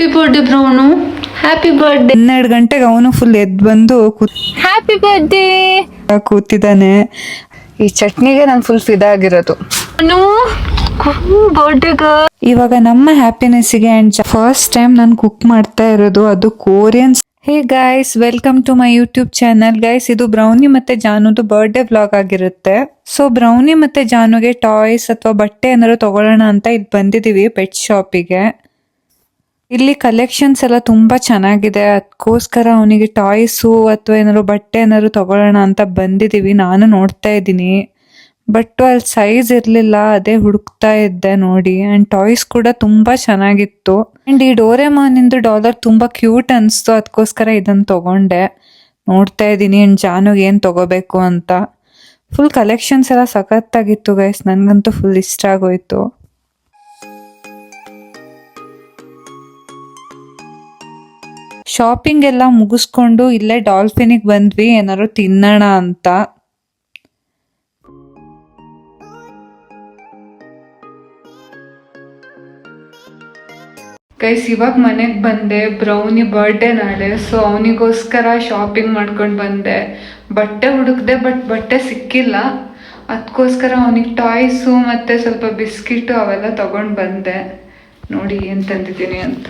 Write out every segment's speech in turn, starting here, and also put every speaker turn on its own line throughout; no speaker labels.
Happy birthday Brown, happy birthday.
12 ಗಂಟೆಗೆ ಅವನು full ಎದ್ದು ಬಂದು
ಹ್ಯಾಪಿ ಬರ್ಡೇ
ಕೂತಿದ್ದಾನೆ. ಈ ಚಟ್ನಿಗೆ ನಾನು ಫುಲ್ ಫಿದಾ ಆಗಿರೋದು.
Birthday girl.
ಇವಾಗ ನಮ್ಮ ಹ್ಯಾಪಿನೆಸ್ಸಿಗೆ ಅಂಡ್ ಫಸ್ಟ್ ಟೈಮ್ ನಾನು ಕುಕ್ ಮಾಡ್ತಾ ಇರೋದು, ಅದು Korean. Hey guys, welcome to my YouTube channel. Guys, ಇದು ಬ್ರೌನಿ ಮತ್ತೆ ಜಾನುದು ಬರ್ಡೇ ವ್ಲಾಗ್ ಆಗಿರುತ್ತೆ. ಸೊ ಬ್ರೌನಿ ಮತ್ತೆ ಜಾನುಗೆ ಟಾಯ್ಸ್ ಅಥವಾ ಬಟ್ಟೆ ಏನಾದ್ರು ತಗೊಳ್ಳೋಣ ಅಂತ ಇಲ್ಲಿ ಬಂದಿದೀವಿ ಪೆಟ್ ಶಾಪಿಗೆ. ಇಲ್ಲಿ ಕಲೆಕ್ಷನ್ಸ್ ಎಲ್ಲ ತುಂಬಾ ಚೆನ್ನಾಗಿದೆ, ಅದಕ್ಕೋಸ್ಕರ ಅವನಿಗೆ ಟಾಯ್ಸು ಅಥವಾ ಏನಾದ್ರು ಬಟ್ಟೆ ಏನಾದ್ರು ತಗೊಳ್ಳೋಣ ಅಂತ ಬಂದಿದೀವಿ. ನಾನು ನೋಡ್ತಾ ಇದ್ದೀನಿ, ಬಟ್ ಅಲ್ಲಿ ಸೈಜ್ ಇರ್ಲಿಲ್ಲ, ಅದೇ ಹುಡುಕ್ತಾ ಇದ್ದೆ ನೋಡಿ. ಅಂಡ್ ಟಾಯ್ಸ್ ಕೂಡ ತುಂಬಾ ಚೆನ್ನಾಗಿತ್ತು. ಅಂಡ್ ಈ ಡೋರೆಮಾನ್ ಇಂದು ಡಾಲರ್ ತುಂಬಾ ಕ್ಯೂಟ್ ಅನ್ಸ್ತು, ಅದಕ್ಕೋಸ್ಕರ ಇದನ್ನ ತಗೊಂಡೆ. ನೋಡ್ತಾ ಇದ್ದೀನಿ ಅಂಡ್ ಜಾನುಗೆ ಏನ್ ತಗೋಬೇಕು ಅಂತ. ಫುಲ್ ಕಲೆಕ್ಷನ್ಸ್ ಎಲ್ಲ ಸಖತ್ತಾಗಿತ್ತು ಗೈಸ್, ನನ್ಗಂತೂ ಫುಲ್ ಇಷ್ಟ ಆಗೋಯ್ತು. ಶಾಪಿಂಗ್ ಎಲ್ಲ ಮುಗಿಸ್ಕೊಂಡು ಇಲ್ಲೇ ಡಾಲ್ಫಿನಿಗೆ ಬಂದ್ವಿ ಏನಾದ್ರು ತಿನ್ನೋಣ ಅಂತ. ಗೈಸ್, ಇವಾಗ ಮನೆಗೆ ಬಂದೆ. ಬ್ರೌನಿ ಬರ್ಡೇ ನಾಳೆ, ಸೊ ಅವನಿಗೋಸ್ಕರ ಶಾಪಿಂಗ್ ಮಾಡ್ಕೊಂಡು ಬಂದೆ. ಬಟ್ಟೆ ಹುಡುಕ್ದೆ, ಬಟ್ ಬಟ್ಟೆ ಸಿಕ್ಕಿಲ್ಲ. ಅದಕ್ಕೋಸ್ಕರ ಅವನಿಗೆ ಟಾಯ್ಸು ಮತ್ತು ಸ್ವಲ್ಪ ಬಿಸ್ಕಿಟು ಅವೆಲ್ಲ ತಗೊಂಡು ಬಂದೆ. ನೋಡಿ ಏನು ತಂದಿದ್ದೀನಿ ಅಂತ.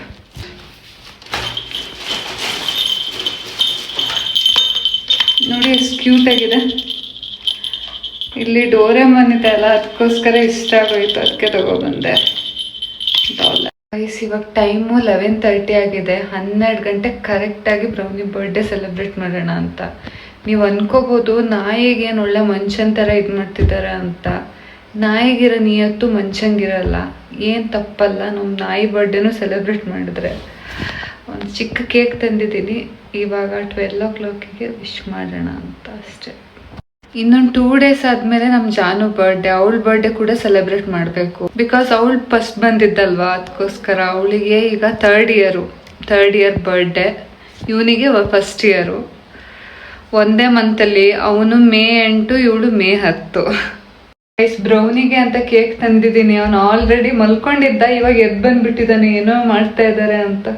ನೋಡಿ ಎಷ್ಟು ಕ್ಯೂಟ್ ಆಗಿದೆ. ಇಲ್ಲಿ ಡೋರೆಮಾನ್ ಇದೆ ಅಲ್ಲ, ಅದಕ್ಕೋಸ್ಕರ ಇಷ್ಟ ಆಗೋಯ್ತು, ಅದಕ್ಕೆ ತಗೊಬಂದೆ. ಗೈಸ್, ಇವಾಗ ಟೈಮು 11:30 ಆಗಿದೆ. 12 ಗಂಟೆ ಕರೆಕ್ಟಾಗಿ ಬ್ರೌನಿ ಬರ್ಡೇ ಸೆಲೆಬ್ರೇಟ್ ಮಾಡೋಣ ಅಂತ. ನೀವು ಅನ್ಕೋಬೋದು ನಾಯಿಗೆ ಏನು ಒಳ್ಳೆ ಮನುಷ್ಯನ ಥರ ಇದು ಮಾಡ್ತಿದ್ದಾರೆ ಅಂತ. ನಾಯಿಗಿರೋ ನಿಯತ್ತು ಮನುಷ್ಯಂಗಿರಲ್ಲ. ಏನು ತಪ್ಪಲ್ಲ, ನಮ್ಮ ನಾಯಿ ಬರ್ಡೇನೂ ಸೆಲೆಬ್ರೇಟ್ ಮಾಡಿದ್ರೆ. ಒಂದು ಚಿಕ್ಕ ಕೇಕ್ ತಂದಿದ್ದೀನಿ. ಇವಾಗ 12 o'clock ವಿಶ್ ಮಾಡೋಣ ಅಂತ ಅಷ್ಟೇ. ಇನ್ನೊಂದು 2 days ಆದಮೇಲೆ ನಮ್ಮ ಜಾನು ಬರ್ಡೇ, ಅವಳ ಬರ್ಡೇ ಕೂಡ ಸೆಲೆಬ್ರೇಟ್ ಮಾಡಬೇಕು. ಬಿಕಾಸ್ ಅವಳು ಫಸ್ಟ್ ಬಂದಿದ್ದಲ್ವಾ, ಅದಕ್ಕೋಸ್ಕರ. ಅವಳಿಗೆ ಈಗ ಥರ್ಡ್ ಇಯರ್ ಬರ್ಡೇ, ಇವನಿಗೆ ಫಸ್ಟ್ ಇಯರು. ಒಂದೇ ಮಂತಲ್ಲಿ. ಅವನು May 8, ಇವಳು May 10. ಗೈಸ್, ಬ್ರೌನಿಗೆ ಅಂತ ಕೇಕ್ ತಂದಿದ್ದೀನಿ. ಅವನು ಆಲ್ರೆಡಿ ಮಲ್ಕೊಂಡಿದ್ದ, ಇವಾಗ ಎದ್ದು ಬಂದ್ಬಿಟ್ಟಿದ್ದಾನೆ, ಏನೋ ಮಾಡ್ತಾ ಇದ್ದಾರೆ ಅಂತ.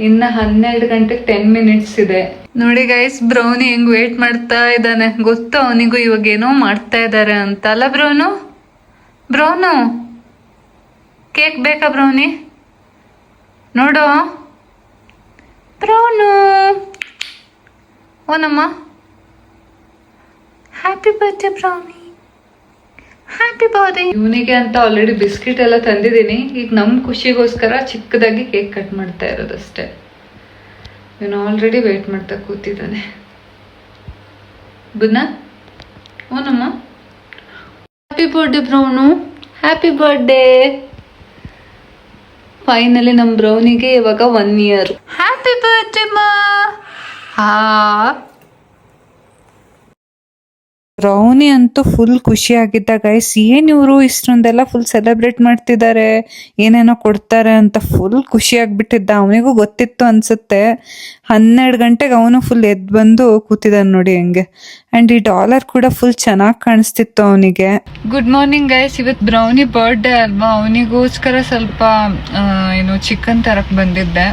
ಇನ್ನು 12 ಗಂಟೆಗೆ 10 minutes ಇದೆ. ನೋಡಿ ಗೈಸ್, ಬ್ರೌನಿ ಹೆಂಗ್ ವೇಟ್ ಮಾಡ್ತಾ ಇದ್ದಾನೆ. ಗೊತ್ತು ಅವನಿಗೂ ಇವಾಗ ಏನೋ ಮಾಡ್ತಾ ಇದ್ದಾರೆ ಅಂತ ಅಲ್ಲ. ಬ್ರೌನು ಕೇಕ್ ಬೇಕಾ ಬ್ರೌನಿ? ನೋಡು ಬ್ರೌನು. ಓನಮ್ಮ, happy birthday Brownie, happy birthday. ಇವನಿಗೆ ಅಂತ ಆಲ್ರೆಡಿ ಬಿಸ್ಕಿಟ್ ಎಲ್ಲ ತಂದಿದ್ದೀನಿ. ಈಗ ನಮ್ಮ ಖುಷಿಗೋಸ್ಕರ ಚಿಕ್ಕದಾಗಿ ಕೇಕ್ ಕಟ್ ಮಾಡ್ತಾ ಇರೋದಷ್ಟೇ. ಇವನು ಆಲ್ರೆಡಿ ವೇಟ್ ಮಾಡ್ತಾ ಕೂತಿದ್ದಾನೆ. ಬುನ್ನ, ಓನಮ್ಮ, happy birthday Brown, happy birthday. Finally ನಮ್ಮ ಬ್ರೌನಿಗೆ ಇವಾಗ 1 year. ಹ್ಯಾಪಿ ಬರ್ಡೇ ಮಾ. ಬ್ರೌನಿ ಅಂತೂ ಫುಲ್ ಖುಷಿಯಾಗಿದ್ದ ಗೈಸ್. ಏನ್ ಇವರು ಇಷ್ಟೊಂದೆಲ್ಲ ಫುಲ್ ಸೆಲೆಬ್ರೇಟ್ ಮಾಡ್ತಿದ್ದಾರೆ, ಏನೇನೋ ಕೊಡ್ತಾರೆ ಅಂತ ಫುಲ್ ಖುಷಿಯಾಗ್ಬಿಟ್ಟಿದ್ದ. ಅವನಿಗೂ ಗೊತ್ತಿತ್ತು ಅನ್ಸುತ್ತೆ. 12 ಗಂಟೆಗೆ ಅವನು ಫುಲ್ ಎದ್ದು ಬಂದು ಕೂತಿದ್ದಾನೆ ನೋಡಿ ಹೆಂಗೆ. ಅಂಡ್ ಈ ಡಾಲರ್ ಕೂಡ ಫುಲ್ ಚೆನ್ನಾಗಿ ಕಾಣಿಸ್ತಿತ್ತು ಅವನಿಗೆ. ಗುಡ್ ಮಾರ್ನಿಂಗ್ ಗೈಸ್, ಇವತ್ತು ಬ್ರೌನಿ ಬರ್ಡೇ ಅಲ್ವಾ, ಅವನಿಗೋಸ್ಕರ ಸ್ವಲ್ಪ ಏನು ಚಿಕನ್ ತರಕ್ ಬಂದಿದ್ದೆ.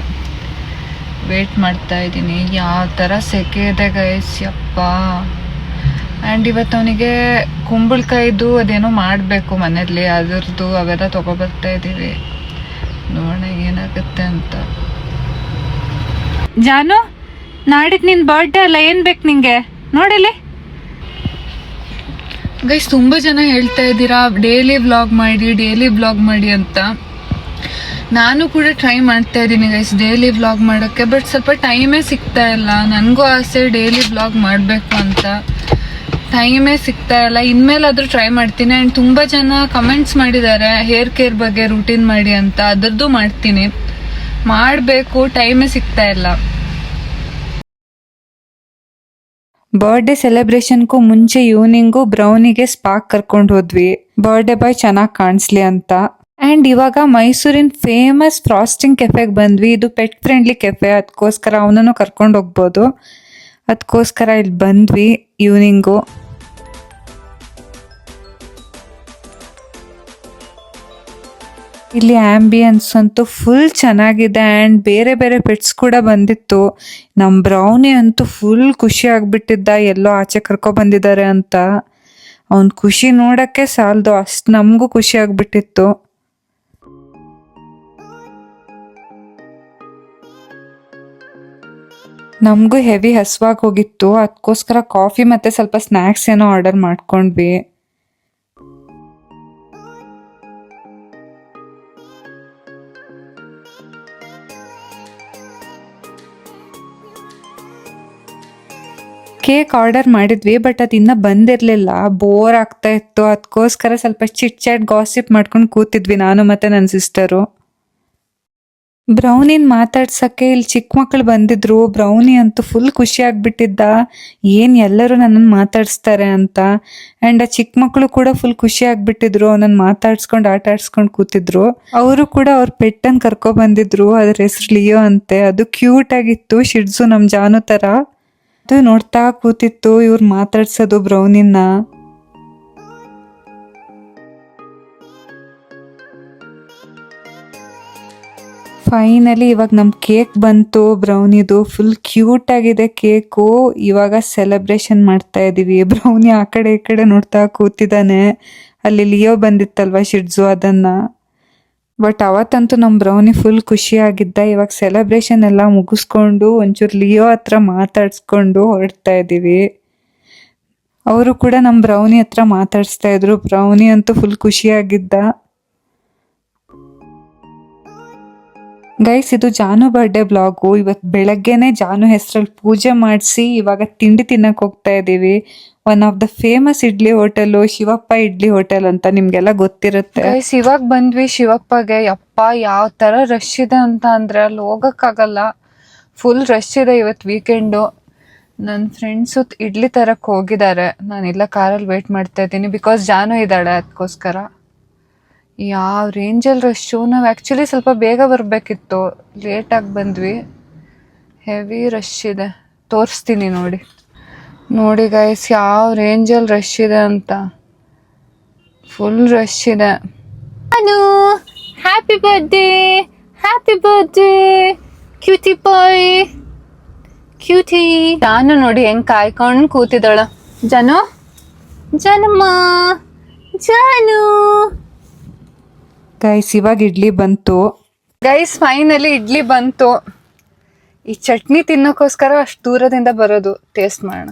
ವೇಟ್ ಮಾಡ್ತಾ ಇದ್ದೀನಿ. ಯಾವ ಥರ ಸೆಕೆ ಇದೆ ಗೈಸ್, ಯಪ್ಪ. ಆ್ಯಂಡ್ ಇವತ್ತು ಅವನಿಗೆ ಕುಂಬಳಕಾಯಿದು ಅದೇನೋ ಮಾಡಬೇಕು ಮನೇಲಿ, ಅದ್ರದ್ದು ಅವೆಲ್ಲ ತೊಗೊಬರ್ತಾ ಇದ್ದೀವಿ. ನೋಡೋಣ ಏನಾಗುತ್ತೆ ಅಂತ. ಜಾನು, ನಾಡಿದ್ದು ನಿನ್ನ ಬರ್ಡೇ ಅಲ್ಲ, ಏನು ಬೇಕು ನಿಂಗೆ? ನೋಡಿಲಿ ಗೈಸ್, ತುಂಬ ಜನ ಹೇಳ್ತಾ ಇದ್ದೀರಾ ಡೈಲಿ ವ್ಲಾಗ್ ಮಾಡಿ ಅಂತ. ನಾನು ಕೂಡ ಟ್ರೈ ಮಾಡ್ತಾ ಇದ್ದೀನಿ ಗೈಸ್ ಡೈಲಿ ವ್ಲಾಗ್ ಮಾಡೋಕ್ಕೆ, ಬಟ್ ಸ್ವಲ್ಪ ಟೈಮೇ ಸಿಗ್ತಾ ಇಲ್ಲ. ನನಗೂ ಆಸೆ ಡೈಲಿ ವ್ಲಾಗ್ ಮಾಡಬೇಕು ಅಂತ, ಟೈಮೇ ಸಿಗ್ತಾ ಇಲ್ಲ. ಇನ್ಮೇಲಾದರೂ ಟ್ರೈ ಮಾಡ್ತೀನಿ. ಆ್ಯಂಡ್ ತುಂಬ ಜನ ಕಮೆಂಟ್ಸ್ ಮಾಡಿದ್ದಾರೆ ಹೇರ್ ಕೇರ್ ಬಗ್ಗೆ ರೂಟೀನ್ ಮಾಡಿ ಅಂತ, ಅದರದ್ದು ಮಾಡ್ತೀನಿ. ಮಾಡಬೇಕು, ಟೈಮೇ ಸಿಗ್ತಾ ಇಲ್ಲ. ಬರ್ಡೇ ಸೆಲೆಬ್ರೇಷನ್ಗೂ ಮುಂಚೆ ಈವ್ನಿಂಗು ಬ್ರೌನಿಗೆ ಸ್ಪಾಕ್ ಕರ್ಕೊಂಡು ಹೋದ್ವಿ, ಬರ್ಡೇ ಬಾಯ್ ಚೆನ್ನಾಗಿ ಕಾಣಿಸ್ಲಿ ಅಂತ. ಆ್ಯಂಡ್ ಇವಾಗ ಮೈಸೂರಿನ ಫೇಮಸ್ ಫ್ರಾಸ್ಟಿಂಗ್ ಕೆಫೆಗೆ ಬಂದ್ವಿ. ಇದು ಪೆಟ್ ಫ್ರೆಂಡ್ಲಿ ಕೆಫೆ, ಅದಕ್ಕೋಸ್ಕರ ಅವನನ್ನು ಕರ್ಕೊಂಡು ಹೋಗ್ಬೋದು. ಅದಕ್ಕೋಸ್ಕರ ಇಲ್ಲಿ ಬಂದ್ವಿ ಈವ್ನಿಂಗು. ಇಲ್ಲಿ ಆಂಬಿಯನ್ಸ್ ಅಂತೂ ಫುಲ್ ಚೆನ್ನಾಗಿದೆ ಆ್ಯಂಡ್ ಬೇರೆ ಬೇರೆ ಪೆಟ್ಸ್ ಕೂಡ ಬಂದಿತ್ತು. ನಮ್ಮ ಬ್ರೌನಿ ಅಂತೂ ಫುಲ್ ಖುಷಿ ಆಗ್ಬಿಟ್ಟಿದ್ದ ಎಲ್ಲೋ ಆಚೆ ಕರ್ಕೊ ಬಂದಿದ್ದಾರೆ ಅಂತ. ಅವನ ಖುಷಿ ನೋಡಕ್ಕೆ ಸಾಲದು, ಅಷ್ಟು ನಮಗೂ ಖುಷಿ ಆಗ್ಬಿಟ್ಟಿತ್ತು. ನಮಗೂ ಹೆವಿ ಹಸುವಾಗಿ ಹೋಗಿತ್ತು, ಅದಕ್ಕೋಸ್ಕರ ಕಾಫಿ ಮತ್ತು ಸ್ವಲ್ಪ ಸ್ನ್ಯಾಕ್ಸ್ ಏನೋ ಆರ್ಡರ್ ಮಾಡ್ಕೊಂಡ್ವಿ. ಕೇಕ್ ಆರ್ಡರ್ ಮಾಡಿದ್ವಿ, ಬಟ್ ಅದು ಇನ್ನೂ ಬಂದಿರಲಿಲ್ಲ. ಬೋರ್ ಆಗ್ತಾ ಇತ್ತು, ಅದಕ್ಕೋಸ್ಕರ ಸ್ವಲ್ಪ ಚಿಟ್ ಚಾಟ್ ಗಾಸಿಪ್ ಮಾಡ್ಕೊಂಡು ಕೂತಿದ್ವಿ ನಾನು ಮತ್ತು ನನ್ನ ಸಿಸ್ಟರು. ಬ್ರೌನಿನ ಮಾತಾಡ್ಸೋಕ್ಕೆ ಇಲ್ಲಿ ಚಿಕ್ಕ ಮಕ್ಕಳು ಬಂದಿದ್ರು. ಬ್ರೌನಿ ಅಂತೂ ಫುಲ್ ಖುಷಿ ಆಗ್ಬಿಟ್ಟಿದ್ದ, ಏನು ಎಲ್ಲರೂ ನನ್ನನ್ನು ಮಾತಾಡಿಸ್ತಾರೆ ಅಂತ. ಆ್ಯಂಡ್ ಆ ಚಿಕ್ಕ ಮಕ್ಕಳು ಕೂಡ ಫುಲ್ ಖುಷಿ ಆಗ್ಬಿಟ್ಟಿದ್ರು, ಅವನನ್ನು ಮಾತಾಡ್ಸ್ಕೊಂಡು ಆಟ ಆಡ್ಸ್ಕೊಂಡು ಕೂತಿದ್ರು. ಅವರು ಕೂಡ ಅವ್ರ ಪೆಟ್ಟನ್ನು ಕರ್ಕೊಬಂದಿದ್ರು, ಅದ್ರ ಹೆಸರು ಲಿಯೋ ಅಂತೆ. ಅದು ಕ್ಯೂಟ್ ಆಗಿತ್ತು, ಶಿಡ್ಸು ನಮ್ಮ ಜಾನು ಥರ. ಅದು ನೋಡ್ತಾ ಕೂತಿತ್ತು ಇವ್ರು ಮಾತಾಡ್ಸೋದು ಬ್ರೌನಿನ. ಫೈನಲಿ ಇವಾಗ ನಮ್ಮ ಕೇಕ್ ಬಂತು ಬ್ರೌನಿದು. ಫುಲ್ ಕ್ಯೂಟ್ ಆಗಿದೆ ಕೇಕು. ಇವಾಗ ಸೆಲೆಬ್ರೇಷನ್ ಮಾಡ್ತಾ ಇದ್ದೀವಿ. ಬ್ರೌನಿ ಆ ಕಡೆ ಈ ಕಡೆ ನೋಡ್ತಾ ಕೂತಿದ್ದಾನೆ. ಅಲ್ಲಿ ಲಿಯೋ ಬಂದಿತ್ತಲ್ವ ಶಿಡ್ಸು, ಅದನ್ನು. ಬಟ್ ಅವತ್ತಂತೂ ನಮ್ಮ ಬ್ರೌನಿ ಫುಲ್ ಖುಷಿಯಾಗಿದ್ದ. ಇವಾಗ ಸೆಲೆಬ್ರೇಷನ್ ಎಲ್ಲ ಮುಗಿಸ್ಕೊಂಡು ಒಂಚೂರು ಲಿಯೋ ಹತ್ರ ಮಾತಾಡ್ಸ್ಕೊಂಡು ಹೊರಡ್ತಾ ಇದ್ದೀವಿ. ಅವರು ಕೂಡ ನಮ್ಮ ಬ್ರೌನಿ ಹತ್ರ ಮಾತಾಡಿಸ್ತಾ ಇದ್ರು. ಬ್ರೌನಿ ಅಂತೂ ಫುಲ್ ಖುಷಿಯಾಗಿದ್ದ. ಗೈಸ್, ಇದು ಜಾನು ಬರ್ಡೇ ಬ್ಲಾಗು. ಇವತ್ತು ಬೆಳಗ್ಗೆನೆ ಜಾನು ಹೆಸರಲ್ಲಿ ಪೂಜೆ ಮಾಡಿಸಿ ಇವಾಗ ತಿಂಡಿ ತಿನ್ನಕ್ಕೆ ಹೋಗ್ತಾ ಇದ್ದೀವಿ. One of the famous idli hotel Shivappa idli hotel ಅಂತ ನಿಮಗೆಲ್ಲ ಗೊತ್ತಿರುತ್ತೆ. ಗೈಸ್, ಇವಾಗ ಬಂದ್ವಿ ಶಿವಪ್ಪಗೆ. ಯಪ್ಪ ಯಾವ ಥರ ರಶ್ ಇದೆ ಅಂತ ಅಂದರೆ ಅಲ್ಲಿ ಹೋಗೋಕ್ಕಾಗಲ್ಲ. ಫುಲ್ ರಶ್ ಇದೆ ಇವತ್ತು ವೀಕೆಂಡು. ನನ್ನ ಫ್ರೆಂಡ್ಸು ಇಡ್ಲಿ ತರಕ್ಕೆ ಹೋಗಿದ್ದಾರೆ. ನಾನಿಲ್ಲ ಕಾರಲ್ಲಿ ವೇಟ್ ಮಾಡ್ತಾ ಇದ್ದೀನಿ, ಬಿಕಾಸ್ ಜಾನು ಇದ್ದಾಳೆ ಅದಕ್ಕೋಸ್ಕರ. ಯಾವ ರೇಂಜಲ್ಲಿ ರಶ್ಶು. ನಾವು ಆ್ಯಕ್ಚುಲಿ ಸ್ವಲ್ಪ ಬೇಗ ಬರಬೇಕಿತ್ತು, ಲೇಟಾಗಿ ಬಂದ್ವಿ. ಹೆವಿ ರಶ್ ಇದೆ, ತೋರಿಸ್ತೀನಿ ನೋಡಿ. ನೋಡಿ ಗೈಸ್, ಯಾವ ರೇಂಜಲ್ಲಿ ರಶ್ ಇದೆ ಅಂತ. ಫುಲ್ ರಶ್ ಇದೆ.
ಅನು happy birthday, happy birthday cutie boy, cutie. ಜಾನು ನೋಡಿ ಹೆಂಗ್ ಕಾಯ್ಕೊಂಡು ಕೂತಿದ್ದಾಳ. ಜಾನು, ಜಾನಮ್ಮ, ಜಾನು.
ಗೈಸ್, ಇವಾಗ ಇಡ್ಲಿ ಬಂತು. ಗೈಸ್, ಫೈನಲಿ ಇಡ್ಲಿ ಬಂತು. ಈ ಚಟ್ನಿ ತಿನ್ನೋಕ್ಕೋಸ್ಕರ ಅಷ್ಟು ದೂರದಿಂದ ಬರೋದು. ಟೇಸ್ಟ್ ಮಾಡೋಣ.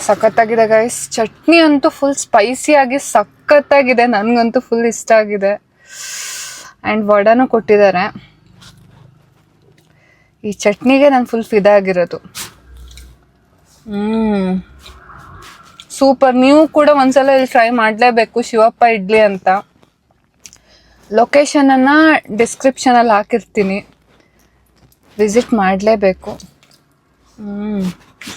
ಸಖತ್ತಾಗಿದೆ ಗೈಸ್. ಚಟ್ನಿ ಅಂತೂ ಫುಲ್ ಸ್ಪೈಸಿಯಾಗಿ ಸಖತ್ತಾಗಿದೆ. ನನಗಂತೂ ಫುಲ್ ಇಷ್ಟ ಆಗಿದೆ. ಆ್ಯಂಡ್ ವಡಾನು ಕೊಟ್ಟಿದ್ದಾರೆ. ಈ ಚಟ್ನಿಗೆ ನಾನು ಫುಲ್ ಫಿದಾ ಆಗಿರೋದು. ಸೂಪರ್. ನೀವು ಕೂಡ ಒಂದ್ಸಲ ಇಲ್ಲಿ ಟ್ರೈ ಮಾಡಲೇಬೇಕು, ಶಿವಪ್ಪ ಇಡ್ಲಿ ಅಂತ. ಲೊಕೇಶನನ್ನು ಡಿಸ್ಕ್ರಿಪ್ಷನಲ್ಲಿ ಹಾಕಿರ್ತೀನಿ, ವಿಸಿಟ್ ಮಾಡಲೇಬೇಕು.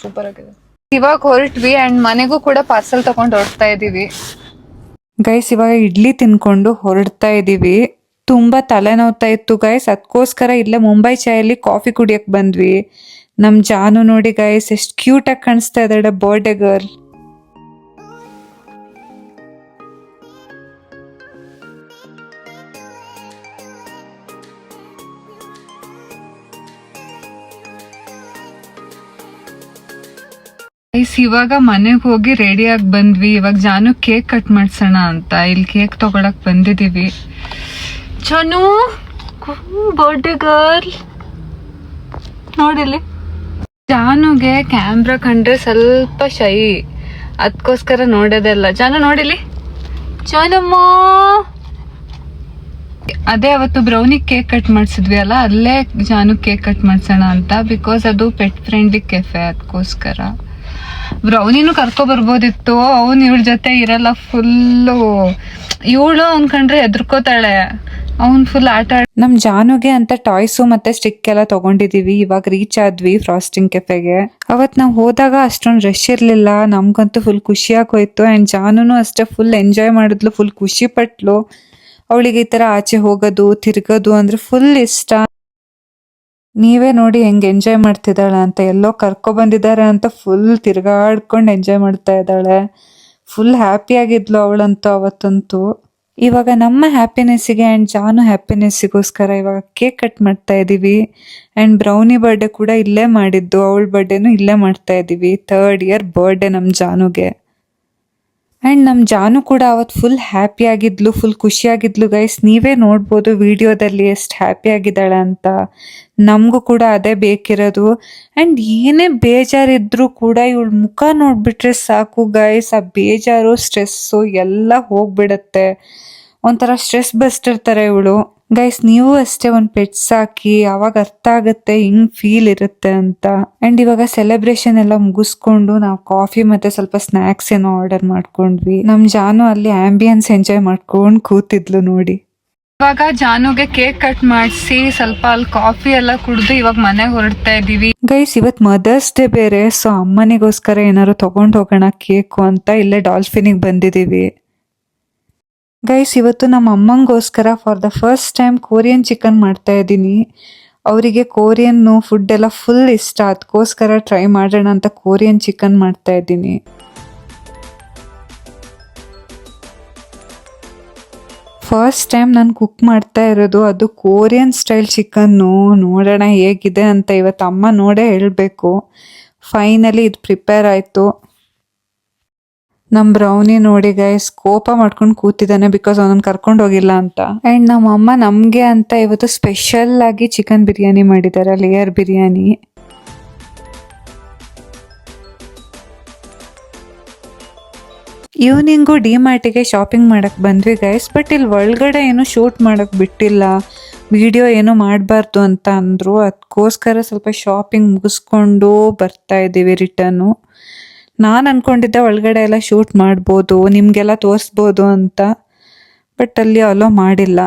ಸೂಪರ್ ಆಗಿದೆ. ಇವಾಗ ಹೊರಟ್ವಿ ಆ್ಯಂಡ್ ಮನೆಗೂ ಕೂಡ ಪಾರ್ಸಲ್ ತೊಗೊಂಡು ಹೊರಡ್ತಾ ಇದ್ದೀವಿ. ಗೈಸ್, ಇವಾಗ ಇಡ್ಲಿ ತಿನ್ಕೊಂಡು ಹೊರಡ್ತಾ ಇದ್ದೀವಿ. ತುಂಬ ತಲೆನೋವ್ತಾ ಇತ್ತು ಗೈಸ್, ಅದಕ್ಕೋಸ್ಕರ ಇಲ್ಲೇ ಮುಂಬೈ ಚಾಯಲ್ಲಿ ಕಾಫಿ ಕುಡಿಯೋಕ್ಕೆ ಬಂದ್ವಿ. ನಮ್ಮ ಜಾನು ನೋಡಿ ಗೈಸ್, ಎಷ್ಟು ಕ್ಯೂಟಾಗಿ ಕಾಣಿಸ್ತಾ ಇದ್ದಾಳೆ, ಬರ್ಡೇ ಗರ್ಲ್. ಇವಾಗ ಮನೆಗೆ ಹೋಗಿ ರೆಡಿಯಾಗಿ ಬಂದ್ವಿ. ಇವಾಗ ಜಾನು ಕೇಕ್ ಕಟ್ ಮಾಡ್ಸೋಣ ಅಂತ ಇಲ್ಲಿ ಕೇಕ್ ತಗೊಳಕ್ ಬಂದಿದ್ದೀವಿ. ಜಾನು, ಬರ್ಡೇ ಗರ್ಲ್ ನೋಡಿಲಿ. ಜಾನುಗೆ ಕ್ಯಾಮ್ರಾ ಕಂಡ್ರೆ ಸ್ವಲ್ಪ ಶೈ, ಅದಕ್ಕೋಸ್ಕರ ನೋಡೋದೆಲ್ಲ. ಜಾನು ನೋಡಿಲಿ. ಜಾನಮ್ಮ. ಅದೇ ಅವತ್ತು ಬ್ರೌನಿ ಕೇಕ್ ಕಟ್ ಮಾಡಿಸಿದ್ವಿ ಅಲ್ಲ, ಅಲ್ಲೇ ಜಾನು ಕೇಕ್ ಕಟ್ ಮಾಡ್ಸೋಣ ಅಂತ. ಬಿಕಾಸ್ ಅದು ಪೆಟ್ ಫ್ರೆಂಡ್ಲಿ ಕೆಫೆ, ಅದಕ್ಕೋಸ್ಕರ. ಬ್ರೌನಿನೂ ಕರ್ಕೊ ಬರ್ಬೋದಿತ್ತು, ಅವನು ಇವಳ ಜೊತೆ ಇರಲ್ಲ. ಫುಲ್ಲು ಇವಳು ಅವ್ನ್ ಕಂಡ್ರೆ ಹೆದರ್ಕೋತಾಳೆ. ಅವ್ನು ಫುಲ್ ಆಟ ನಮ್ಮ ಜಾನುಗೆ ಅಂತ ಟಾಯ್ಸು ಮತ್ತೆ ಸ್ಟಿಕ್ ಎಲ್ಲ ತಗೊಂಡಿದೀವಿ. ಇವಾಗ ರೀಚ್ ಆದ್ವಿ ಫ್ರಾಸ್ಟಿಂಗ್ ಕೆಫೆಗೆ. ಅವತ್ತು ನಾವು ಹೋದಾಗ ಅಷ್ಟೊಂದು ರಶ್ ಇರಲಿಲ್ಲ. ನಮ್ಗಂತೂ ಫುಲ್ ಖುಷಿಯಾಗಿ ಹೋಯ್ತು. ಆ್ಯಂಡ್ ಜಾನುನು ಅಷ್ಟೇ ಫುಲ್ ಎಂಜಾಯ್ ಮಾಡಿದ್ಲು, ಫುಲ್ ಖುಷಿ ಪಟ್ಲು. ಅವಳಿಗೆ ಈ ಥರ ಆಚೆ ಹೋಗೋದು ತಿರ್ಗೋದು ಅಂದರೆ ಫುಲ್ ಇಷ್ಟ. ನೀವೇ ನೋಡಿ ಹೆಂಗೆ ಎಂಜಾಯ್ ಮಾಡ್ತಿದ್ದಾಳೆ ಅಂತ. ಎಲ್ಲೋ ಕರ್ಕೊಬಂದಿದ್ದಾರೆ ಅಂತ ಫುಲ್ ತಿರ್ಗಾಡ್ಕೊಂಡು ಎಂಜಾಯ್ ಮಾಡ್ತಾ ಇದ್ದಾಳೆ. ಫುಲ್ ಹ್ಯಾಪಿ ಆಗಿದ್ಲು ಅವಳಂತೂ ಅವತ್ತಂತೂ. ಇವಾಗ ನಮ್ಮ ಹ್ಯಾಪಿನೆಸ್ಸಿಗೆ ಆ್ಯಂಡ್ ಜಾನು ಹ್ಯಾಪಿನೆಸ್ಸಿಗೋಸ್ಕರ ಇವಾಗ ಕೇಕ್ ಕಟ್ ಮಾಡ್ತಾ ಇದ್ದೀವಿ. ಆ್ಯಂಡ್ ಬ್ರೌನಿ ಬರ್ಡೇ ಕೂಡ ಇಲ್ಲೇ ಮಾಡಿದ್ದು, ಅವಳ ಬರ್ಡೇನು ಇಲ್ಲೇ ಮಾಡ್ತಾ ಇದ್ದೀವಿ. 3rd ಇಯರ್ ಬರ್ಡೇ ನಮ್ಮ ಜಾನುಗೆ. ಆ್ಯಂಡ್ ನಮ್ಮ ಜಾನು ಕೂಡ ಅವತ್ತು ಫುಲ್ ಹ್ಯಾಪಿ ಆಗಿದ್ಲು, ಫುಲ್ ಖುಷಿಯಾಗಿದ್ಲು ಗೈಸ್. ನೀವೇ ನೋಡ್ಬೋದು ವಿಡಿಯೋದಲ್ಲಿ ಎಷ್ಟು ಹ್ಯಾಪಿ ಆಗಿದ್ದಾಳೆ ಅಂತ. ನಮಗೂ ಕೂಡ ಅದೇ ಬೇಕಿರೋದು. ಆ್ಯಂಡ್ ಏನೇ ಬೇಜಾರಿದ್ರೂ ಕೂಡ ಇವಳ ಮುಖ ನೋಡಿಬಿಟ್ರೆ ಸಾಕು ಗೈಸ್, ಆ ಬೇಜಾರು ಸ್ಟ್ರೆಸ್ಸು ಎಲ್ಲ ಹೋಗ್ಬಿಡತ್ತೆ. ಒಂಥರ ಸ್ಟ್ರೆಸ್ ಬಸ್ಟಿರ್ತಾರೆ ಇವಳು. ಗೈಸ್ ನೀವು ಅಷ್ಟೇ ಒಂದು ಪೆಟ್ ಸಾಕಿ, ಅವಾಗ ಅರ್ಥ ಆಗುತ್ತೆ ಹಿಂಗ್ ಫೀಲ್ ಇರುತ್ತೆ ಅಂತ. ಅಂಡ್ ಇವಾಗ ಸೆಲೆಬ್ರೇಷನ್ ಎಲ್ಲ ಮುಗಿಸ್ಕೊಂಡು ನಾವು ಕಾಫಿ ಮತ್ತೆ ಸ್ವಲ್ಪ ಸ್ನಾಕ್ಸ್ ಏನೋ ಆರ್ಡರ್ ಮಾಡ್ಕೊಂಡ್ವಿ. ನಮ್ ಜಾನು ಅಲ್ಲಿ ಆಂಬಿಯನ್ಸ್ ಎಂಜಾಯ್ ಮಾಡ್ಕೊಂಡು ಕೂತಿದ್ಲು ನೋಡಿ.
ಇವಾಗ ಜಾನುಗೆ ಕೇಕ್ ಕಟ್ ಮಾಡಿಸಿ ಸ್ವಲ್ಪ ಅಲ್ಲಿ ಕಾಫಿ ಎಲ್ಲ ಕುಡ್ದು ಇವಾಗ ಮನೆಗೆ ಹೊರಡ್ತಾ ಇದೀವಿ.
ಗೈಸ್ ಇವತ್ ಮದರ್ಸ್ ಡೇ ಬೇರೆ, ಸೊ ಅಮ್ಮನಿಗೋಸ್ಕರ ಏನಾದ್ರು ತಗೊಂಡ್ ಹೋಗೋಣ ಕೇಕು ಅಂತ ಇಲ್ಲೇ ಡಾಲ್ಫಿನಿಗೆ ಬಂದಿದೀವಿ. ಗೈಸ್ ಇವತ್ತು ನಮ್ಮ ಅಮ್ಮಂಗೋಸ್ಕರ for the first time Korean chicken ಮಾಡ್ತಾ ಇದ್ದೀನಿ. ಅವರಿಗೆ ಕೊರಿಯನ್ ಫುಡ್ ಎಲ್ಲ ಫುಲ್ ಇಷ್ಟ, ಅದಕ್ಕೋಸ್ಕರ ಟ್ರೈ ಮಾಡೋಣ ಅಂತ ಕೊರಿಯನ್ ಚಿಕನ್ ಮಾಡ್ತಾ ಇದ್ದೀನಿ. ಫಸ್ಟ್ ಟೈಮ್ ನಾನು ಕುಕ್ ಮಾಡ್ತಾ ಇರೋದು, ಅದು ಕೊರಿಯನ್ ಸ್ಟೈಲ್ ಚಿಕನ್ನು. ನೋಡೋಣ ಹೇಗಿದೆ ಅಂತ ಇವತ್ತು ಅಮ್ಮ ನೋಡೇ ಹೇಳಬೇಕು. ಫೈನಲಿ ಇದು ಪ್ರಿಪೇರ್ ಆಯಿತು. ನಮ್ಮ ಬ್ರೌನಿ ನೋಡಿ ಗೈಸ್ ಕೋಪ ಮಾಡ್ಕೊಂಡು ಕೂತಿದ್ದಾನೆ, ಬಿಕಾಸ್ ಅವನನ್ನು ಕರ್ಕೊಂಡು ಹೋಗಿಲ್ಲ ಅಂತ. ಆ್ಯಂಡ್ ನಮ್ಮ ಅಮ್ಮ ನಮಗೆ ಅಂತ ಇವತ್ತು ಸ್ಪೆಷಲ್ ಆಗಿ ಚಿಕನ್ ಬಿರಿಯಾನಿ ಮಾಡಿದ್ದಾರೆ, ಲೇಯರ್ ಬಿರಿಯಾನಿ. ಈವ್ನಿಂಗು ಡಿಮಾರ್ಟಿಗೆ ಶಾಪಿಂಗ್ ಮಾಡಕ್ಕೆ ಬಂದ್ವಿ ಗೈಸ್. ಬಟ್ ಇಲ್ಲಿ ಒಳಗಡೆ ಏನು ಶೂಟ್ ಮಾಡಕ್ಕೆ ಬಿಟ್ಟಿಲ್ಲ, ವಿಡಿಯೋ ಏನು ಮಾಡಬಾರ್ದು ಅಂತ ಅಂದರು. ಅದಕ್ಕೋಸ್ಕರ ಸ್ವಲ್ಪ ಶಾಪಿಂಗ್ ಮುಗಿಸ್ಕೊಂಡು ಬರ್ತಾ ಇದ್ದೀವಿ ರಿಟರ್ನು. ನಾನು ಅಂದ್ಕೊಂಡಿದ್ದೆ ಒಳಗಡೆ ಎಲ್ಲ ಶೂಟ್ ಮಾಡ್ಬೋದು, ನಿಮಗೆಲ್ಲ ತೋರಿಸ್ಬೋದು ಅಂತ. ಬಟ್ ಅಲ್ಲಿ ಅಲೋ ಮಾಡಿಲ್ಲ.